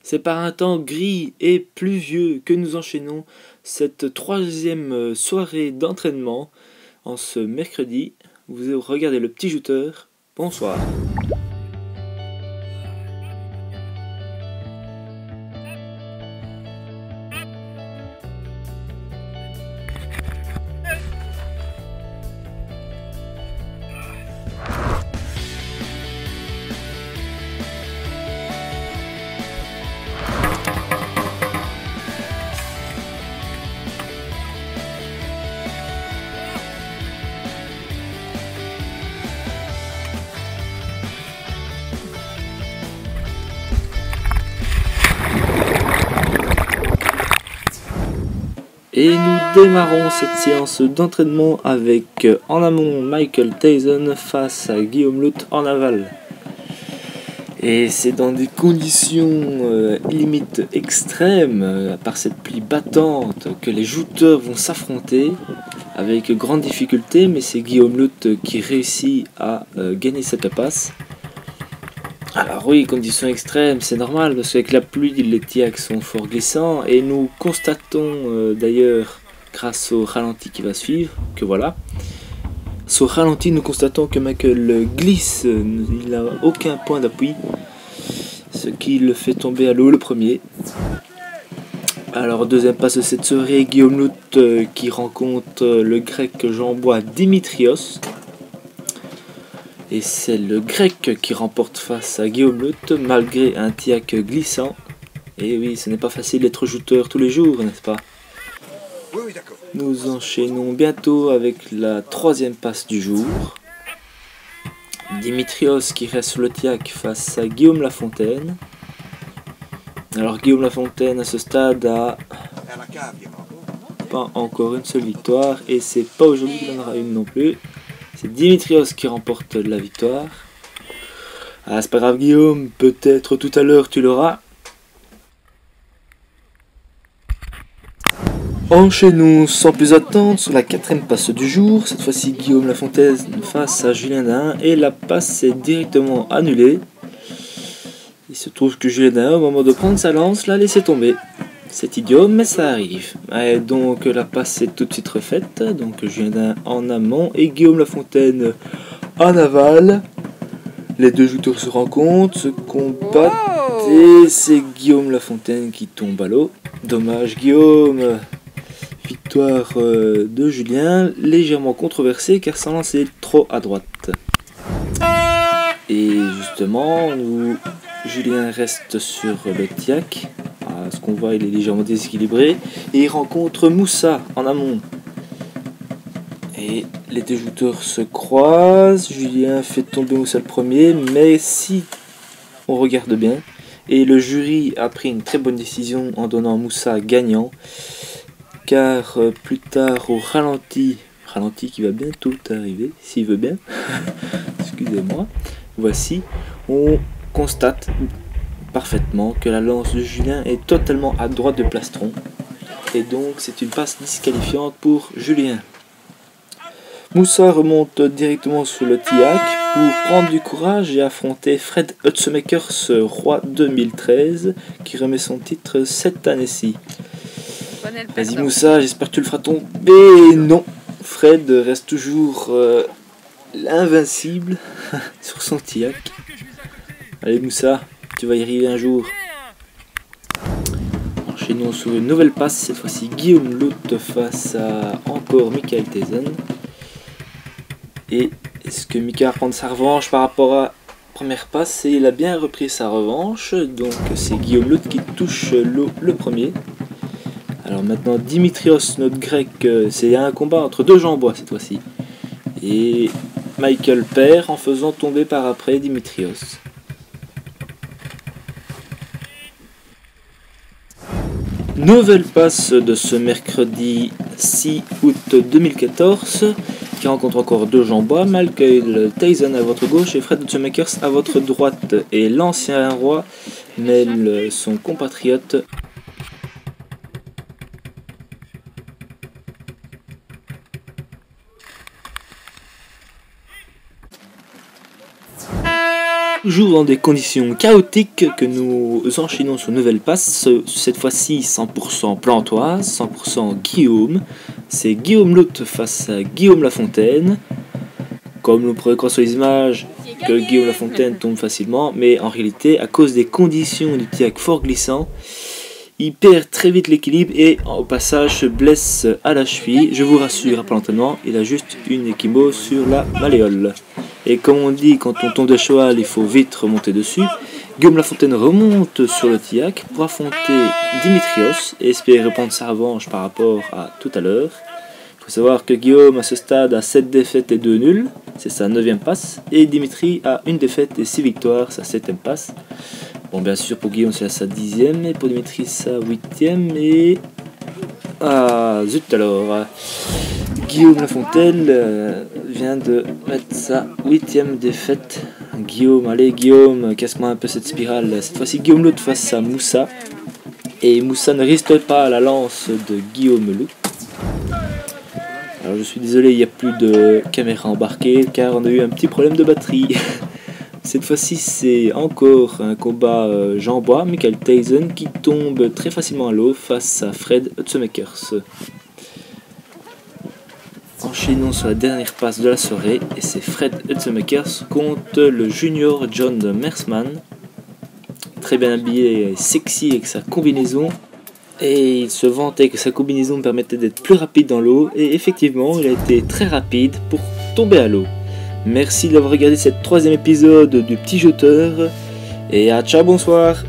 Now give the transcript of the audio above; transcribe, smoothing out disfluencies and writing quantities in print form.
C'est par un temps gris et pluvieux que nous enchaînons cette troisième soirée d'entraînement en ce mercredi. Vous regardez le petit jouteur. Bonsoir. Et nous démarrons cette séance d'entraînement avec en amont Michael Tyson face à Guillaume Luth en aval. Et c'est dans des conditions limite extrêmes, par cette pluie battante, que les jouteurs vont s'affronter avec grande difficulté, mais c'est Guillaume Luth qui réussit à gagner cette passe. Alors oui, conditions extrêmes, c'est normal, parce qu'avec la pluie, les tiacs sont fort glissants, et nous constatons d'ailleurs, grâce au ralenti qui va suivre, que voilà. Sur ralenti, nous constatons que Michael glisse, il n'a aucun point d'appui, ce qui le fait tomber à l'eau le premier. Alors deuxième passe de cette soirée, Guillaume Luth qui rencontre le grec Jean-Bois Dimitrios. Et c'est le grec qui remporte face à Guillaume Luth malgré un tiac glissant. Et oui, ce n'est pas facile d'être jouteur tous les jours, n'est-ce pas? Oui, d'accord. Nous enchaînons bientôt avec la troisième passe du jour. Dimitrios qui reste sur le tiac face à Guillaume Lafontaine. Alors Guillaume Lafontaine à ce stade a pas encore une seule victoire et c'est pas aujourd'hui qu'il en aura une non plus. C'est Dimitrios qui remporte la victoire. Ah, c'est pas grave Guillaume, peut-être tout à l'heure tu l'auras. Enchaînons sans plus attendre sur la quatrième passe du jour. Cette fois-ci Guillaume Lafontaine face à Julien Dain et la passe est directement annulée. Il se trouve que Julien Dain, au moment de prendre sa lance, l'a laissé tomber. C'est idiot, mais ça arrive. Et donc la passe est tout de suite refaite. Donc Julien Dain en amont et Guillaume Lafontaine en aval. Les deux joueurs se rencontrent, se combattent et c'est Guillaume Lafontaine qui tombe à l'eau. Dommage Guillaume. Victoire de Julien, légèrement controversée car sa lance est trop à droite. Et justement, Julien reste sur le tiac. Ce qu'on voit, il est légèrement déséquilibré. Et il rencontre Moussa en amont. Et les deux joueurs se croisent. Julien fait tomber Moussa le premier. Mais si on regarde bien, et le jury a pris une très bonne décision en donnant Moussa gagnant. Car plus tard au ralenti qui va bientôt arriver, s'il veut bien, excusez-moi, voici, on constate parfaitement que la lance de Julien est totalement à droite de plastron et donc c'est une passe disqualifiante pour Julien. Moussa remonte directement sur le tiac pour prendre du courage et affronter Fred Hutzemakers, roi 2013, qui remet son titre cette année-ci. Vas-y Moussa, j'espère que tu le feras tomber. Non, Fred reste toujours l'invincible sur son tiac. Allez Moussa, tu vas y arriver un jour. Enchaînons sur une nouvelle passe, cette fois-ci Guillaume Luth face à encore Michael Tyson. Et est-ce que Mika va prendre sa revanche par rapport à la première passe? Et il a bien repris sa revanche, donc c'est Guillaume Luth qui touche l'eau le premier. Alors maintenant Dimitrios, notre grec, c'est un combat entre deux Jean-Bois cette fois-ci. Et Michael perd en faisant tomber par après Dimitrios. Nouvelle passe de ce mercredi 6 août 2014 qui rencontre encore deux Jean-Bois, Michael Tyson à votre gauche et Fred Hutzemakers à votre droite. Et l'ancien roi mêle son compatriote. toujours dans des conditions chaotiques que nous enchaînons sur une nouvelle passe, cette fois-ci 100% Plantoise, 100% Guillaume. C'est Guillaume Lout face à Guillaume Lafontaine. Comme nous pourrons croire sur les images que Guillaume Lafontaine tombe facilement, mais en réalité, à cause des conditions du tillac fort glissant, il perd très vite l'équilibre et au passage se blesse à la cheville. Je vous rassure, après l'entraînement, il a juste une échymose sur la malléole. Et comme on dit, quand on tombe de cheval, il faut vite remonter dessus. Guillaume Lafontaine remonte sur le tillac pour affronter Dimitrios et espérer reprendre sa revanche par rapport à tout à l'heure. Il faut savoir que Guillaume à ce stade a 7 défaites et 2 nuls, c'est sa 9e passe, et Dimitri a 1 défaite et 6 victoires, sa 7e passe. Bon, bien sûr, pour Guillaume c'est sa 10e, et pour Dimitri sa 8e, et... Ah, zut alors. Guillaume Lafontaine vient de mettre sa 8e défaite. Guillaume, allez Guillaume, casse-moi un peu cette spirale. Cette fois-ci Guillaume Lout face à Moussa. Et Moussa ne risque pas la lance de Guillaume Lout. Alors je suis désolé, il n'y a plus de caméra embarquée car on a eu un petit problème de batterie. Cette fois-ci c'est encore un combat Jean-Bois, Michael Tyson qui tombe très facilement à l'eau face à Fred Hutzemakers. Enchaînons sur la dernière passe de la soirée et c'est Fred Hutzemakers contre le junior John Mersman. Très bien habillé et sexy avec sa combinaison. Et il se vantait que sa combinaison permettait d'être plus rapide dans l'eau. Et effectivement, il a été très rapide pour tomber à l'eau. Merci d'avoir regardé cette 3e épisode du Petit Jeteur. Et à ciao, bonsoir.